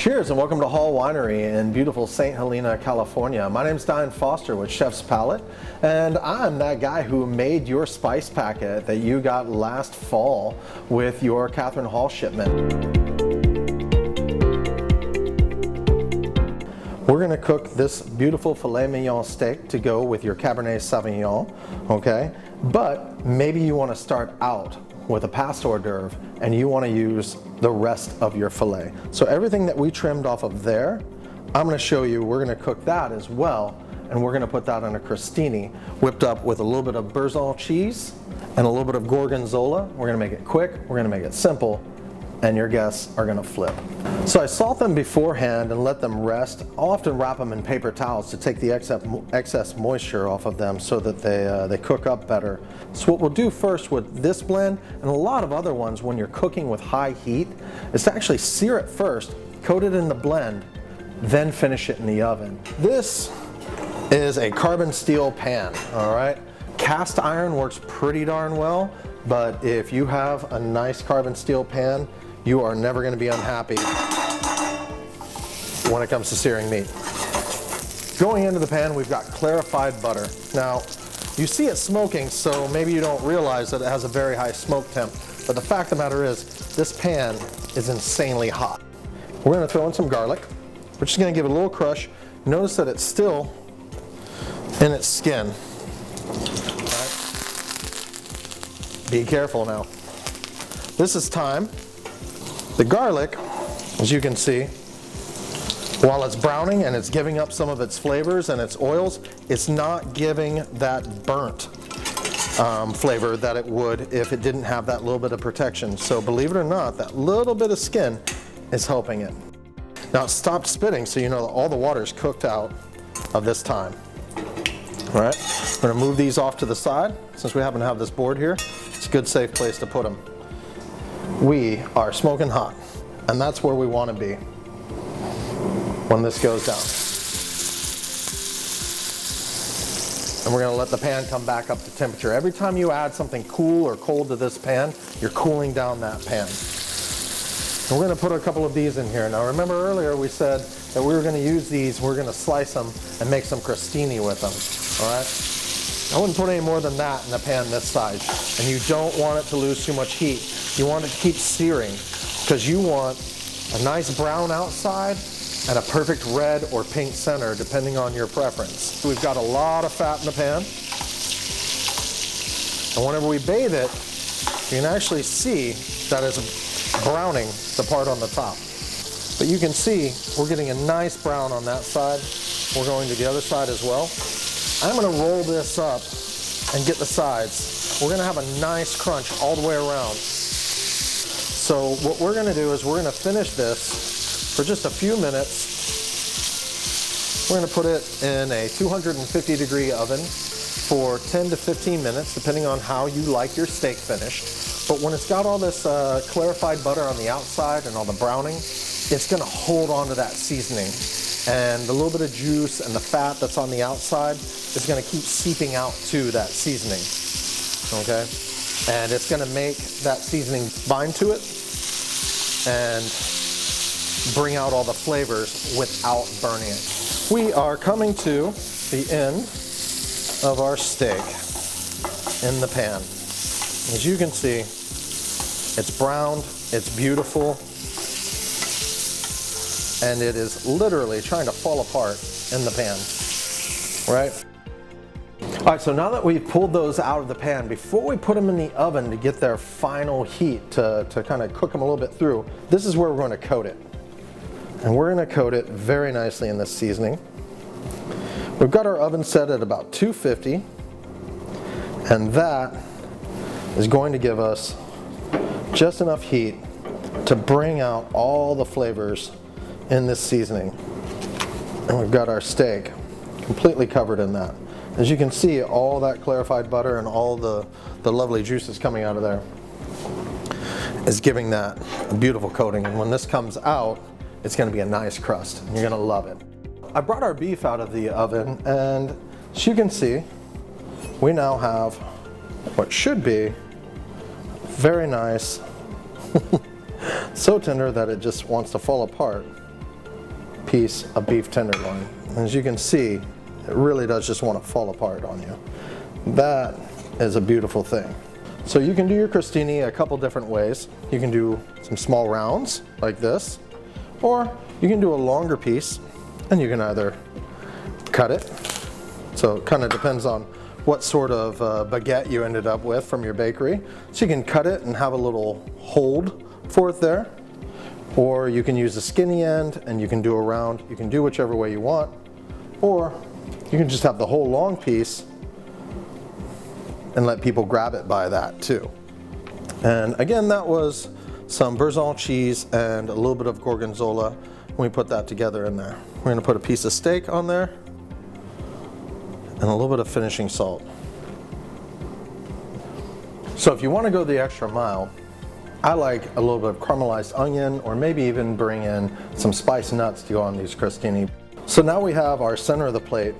Cheers and welcome to Hall Winery in beautiful St. Helena, California. My name's Dyon Foster with Chef's Palate, and I'm that guy who made your spice packet that you got last fall with your Kathryn Hall shipment. We're gonna cook this beautiful filet mignon steak to go with your Cabernet Sauvignon, okay? But maybe you wanna start out with a past hors d'oeuvre and you want to use the rest of your filet. So everything that we trimmed off of there, I'm going to show you, we're going to cook that as well, and we're going to put that in a crostini whipped up with a little bit of Beurre cheese and a little bit of Gorgonzola. We're going to make it quick, we're going to make it simple, and your guests are going to flip. So I salt them beforehand and let them rest. I'll often wrap them in paper towels to take the excess moisture off of them so that they cook up better. So what we'll do first with this blend and a lot of other ones when you're cooking with high heat is to actually sear it first, coat it in the blend, then finish it in the oven. This is a carbon steel pan, all right? Cast iron works pretty darn well, but if you have a nice carbon steel pan, you are never going to be unhappy when it comes to searing meat. Going into the pan, we've got clarified butter. Now, you see it smoking, so maybe you don't realize that it has a very high smoke temp, but the fact of the matter is, this pan is insanely hot. We're going to throw in some garlic. We're just going to give it a little crush. Notice that it's still in its skin. All right. Be careful now. This is thyme. The garlic, as you can see, while it's browning and it's giving up some of its flavors and its oils, it's not giving that burnt flavor that it would if it didn't have that little bit of protection. So believe it or not, that little bit of skin is helping it. Now it stopped spitting, so you know that all the water is cooked out of this thyme. All right, we're gonna move these off to the side. Since we happen to have this board here, it's a good safe place to put them. We are smoking hot, and that's where we want to be when this goes down. And we're going to let the pan come back up to temperature. Every time you add something cool or cold to this pan, you're cooling down that pan. And we're going to put a couple of these in here. Now remember earlier we said that we were going to use these, we're going to slice them and make some crostini with them, all right? I wouldn't put any more than that in a pan this size. And you don't want it to lose too much heat. You want it to keep searing because you want a nice brown outside and a perfect red or pink center depending on your preference. We've got a lot of fat in the pan. And whenever we bathe it, you can actually see that it's browning the part on the top. But you can see we're getting a nice brown on that side. We're going to the other side as well. I'm going to roll this up and get the sides. We're going to have a nice crunch all the way around. So what we're going to do is we're going to finish this for just a few minutes. We're going to put it in a 250 degree oven for 10 to 15 minutes, depending on how you like your steak finished. But when it's got all this clarified butter on the outside and all the browning, it's going to hold on to that seasoning. And the little bit of juice and the fat that's on the outside is going to keep seeping out to that seasoning, okay? And it's going to make that seasoning bind to it and bring out all the flavors without burning it. We are coming to the end of our steak in the pan. As you can see, it's browned, it's beautiful, and it is literally trying to fall apart in the pan, right? All right, so now that we've pulled those out of the pan, before we put them in the oven to get their final heat to kind of cook them a little bit through, this is where we're going to coat it. And we're going to coat it very nicely in this seasoning. We've got our oven set at about 250, and that is going to give us just enough heat to bring out all the flavors in this seasoning. And we've got our steak completely covered in that. As you can see, all that clarified butter and all the lovely juices coming out of there is giving that a beautiful coating. And when this comes out, it's going to be a nice crust. And you're going to love it. I brought our beef out of the oven, and as you can see, we now have what should be very nice, so tender that it just wants to fall apart. piece of beef tenderloin. As you can see, it really does just want to fall apart on you. That is a beautiful thing. So you can do your crostini a couple different ways. You can do some small rounds like this, or you can do a longer piece, and you can either cut it. So it kind of depends on what sort of baguette you ended up with from your bakery. So you can cut it and have a little hold for it there, or you can use the skinny end and you can do a round. You can do whichever way you want, or you can just have the whole long piece and let people grab it by that too. And again, that was some Beurre cheese and a little bit of gorgonzola. We put that together in there. We're gonna put a piece of steak on there and a little bit of finishing salt. So if you want to go the extra mile, I like a little bit of caramelized onion, or maybe even bring in some spiced nuts to go on these crostini. So now we have our center of the plate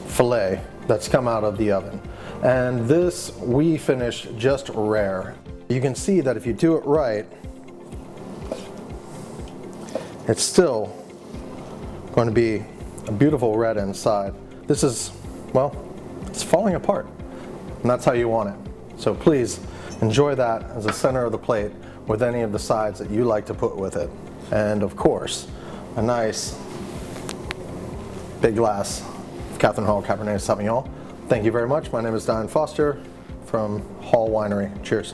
filet that's come out of the oven. And this we finished just rare. You can see that if you do it right, it's still going to be a beautiful red inside. This is, well, it's falling apart, and that's how you want it. So please enjoy that as a center of the plate with any of the sides that you like to put with it. And of course, a nice big glass of Kathryn Hall Cabernet Sauvignon. Thank you very much. My name is Dyon Foster from Hall Winery. Cheers.